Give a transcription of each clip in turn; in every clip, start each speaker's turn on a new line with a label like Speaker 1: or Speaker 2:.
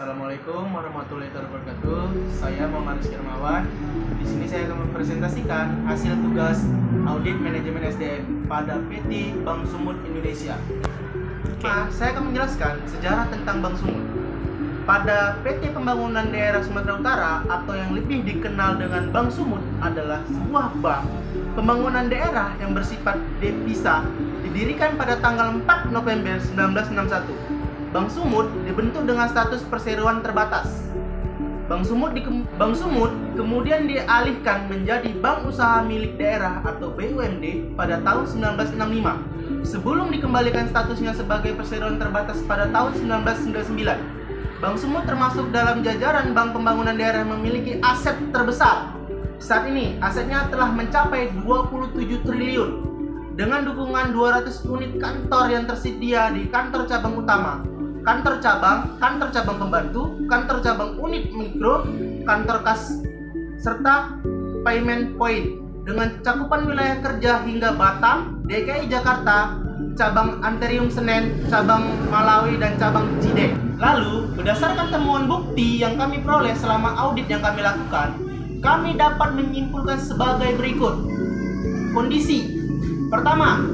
Speaker 1: Assalamualaikum warahmatullahi wabarakatuh. Saya Muhammad Rizky Hermawan. Di sini saya akan mempresentasikan hasil tugas audit manajemen SDM pada PT Bank Sumut Indonesia. Saya akan menjelaskan sejarah tentang Bank Sumut. Pada PT Pembangunan Daerah Sumatera Utara atau yang lebih dikenal dengan Bank Sumut adalah sebuah bank pembangunan daerah yang bersifat devisa, didirikan pada tanggal 4 November 1961. Bank Sumut dibentuk dengan status perseroan terbatas. Bank Sumut kemudian dialihkan menjadi Bank Usaha Milik Daerah atau BUMD pada tahun 1965 sebelum dikembalikan statusnya sebagai perseroan terbatas pada tahun 1999. Bank Sumut termasuk dalam jajaran bank pembangunan daerah yang memiliki aset terbesar. Saat ini asetnya telah mencapai 27 triliun dengan dukungan 200 unit kantor yang tersedia di kantor cabang utama, kantor cabang pembantu, kantor cabang unit mikro, kantor kas, serta payment point dengan cakupan wilayah kerja hingga Batam, DKI Jakarta, cabang Anterium Senen, cabang Malawi, dan cabang Cideng. Lalu, berdasarkan temuan bukti yang kami peroleh selama audit yang kami lakukan, kami dapat menyimpulkan sebagai berikut. Kondisi pertama,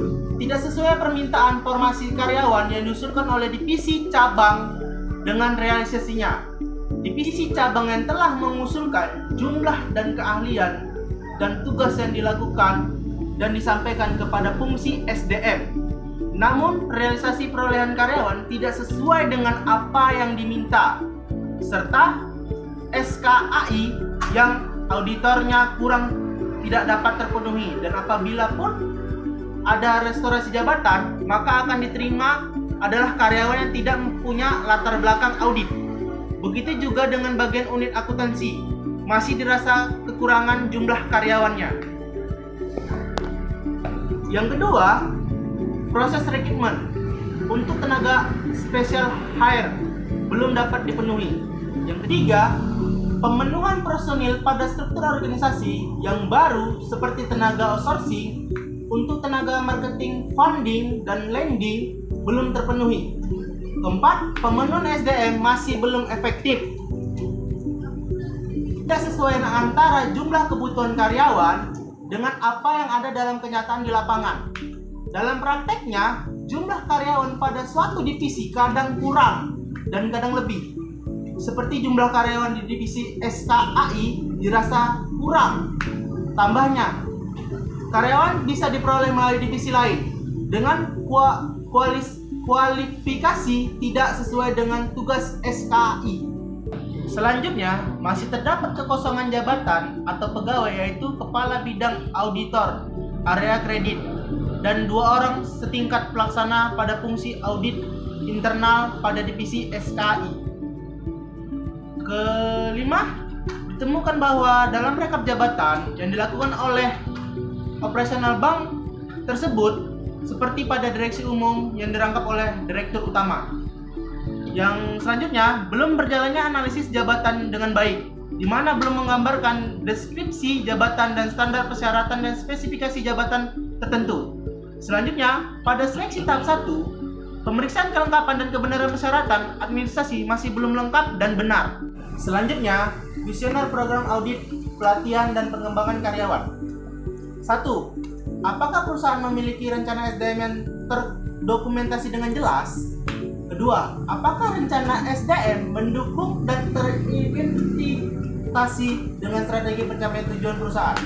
Speaker 1: tidak sesuai permintaan formasi karyawan yang diusulkan oleh divisi cabang dengan realisasinya. Divisi cabang yang telah mengusulkan jumlah dan keahlian dan tugas yang dilakukan dan disampaikan kepada fungsi SDM. Namun, realisasi perolehan karyawan tidak sesuai dengan apa yang diminta, serta SKAI yang auditornya kurang tidak dapat terpenuhi, dan apabila pun ada restorasi jabatan, maka akan diterima adalah karyawan yang tidak punya latar belakang audit. Begitu juga dengan bagian unit akuntansi, masih dirasa kekurangan jumlah karyawannya. Yang kedua, proses rekrutmen untuk tenaga special hire belum dapat dipenuhi. Yang ketiga, pemenuhan personil pada struktur organisasi yang baru seperti tenaga outsourcing untuk tenaga marketing, funding, dan lending belum terpenuhi. Keempat, pemenuhan SDM masih belum efektif. Tidak sesuai antara jumlah kebutuhan karyawan dengan apa yang ada dalam kenyataan di lapangan. Dalam prakteknya, jumlah karyawan pada suatu divisi kadang kurang dan kadang lebih. Seperti jumlah karyawan di divisi SKAI dirasa kurang. Tambahnya, karyawan bisa diperoleh melalui divisi lain dengan kualifikasi tidak sesuai dengan tugas SKI. Selanjutnya, masih terdapat kekosongan jabatan atau pegawai, yaitu kepala bidang auditor area kredit dan 2 orang setingkat pelaksana pada fungsi audit internal pada divisi SKI. Kelima, ditemukan bahwa dalam rekap jabatan yang dilakukan oleh operasional bank tersebut seperti pada direksi umum yang dirangkap oleh direktur utama. Yang selanjutnya, belum berjalannya analisis jabatan dengan baik, di mana belum menggambarkan deskripsi jabatan dan standar persyaratan dan spesifikasi jabatan tertentu. Selanjutnya, pada seleksi tahap 1, pemeriksaan kelengkapan dan kebenaran persyaratan administrasi masih belum lengkap dan benar. Selanjutnya, kuesioner program audit, pelatihan, dan pengembangan karyawan. 1. Apakah perusahaan memiliki rencana SDM yang terdokumentasi dengan jelas? Kedua, apakah rencana SDM mendukung dan terimplementasi dengan strategi pencapaian tujuan perusahaan?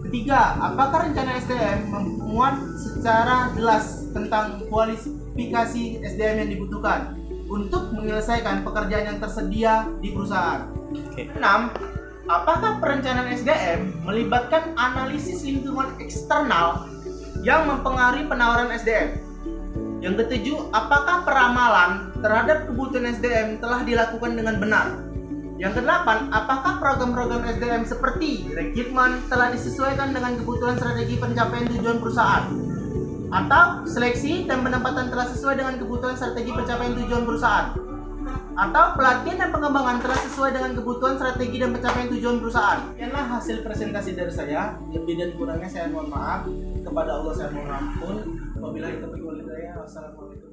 Speaker 1: Ketiga, apakah rencana SDM memuat secara jelas tentang kualifikasi SDM yang dibutuhkan untuk menyelesaikan pekerjaan yang tersedia di perusahaan? 6. Apakah perencanaan SDM melibatkan analisis lingkungan eksternal yang mempengaruhi penawaran SDM? Yang ketujuh, apakah peramalan terhadap kebutuhan SDM telah dilakukan dengan benar? Yang kedelapan, apakah program-program SDM seperti rekrutmen telah disesuaikan dengan kebutuhan strategi pencapaian tujuan perusahaan? Atau seleksi dan penempatan telah sesuai dengan kebutuhan strategi pencapaian tujuan perusahaan? Atau pelatihan dan pengembangan telah sesuai dengan kebutuhan strategi dan pencapaian tujuan perusahaan? Inilah hasil presentasi dari saya. Lebih dan kurangnya saya mohon maaf. Kepada Allah saya mohon ampun. Wabillahi taufiq wal hidayah. Wassalamualaikum.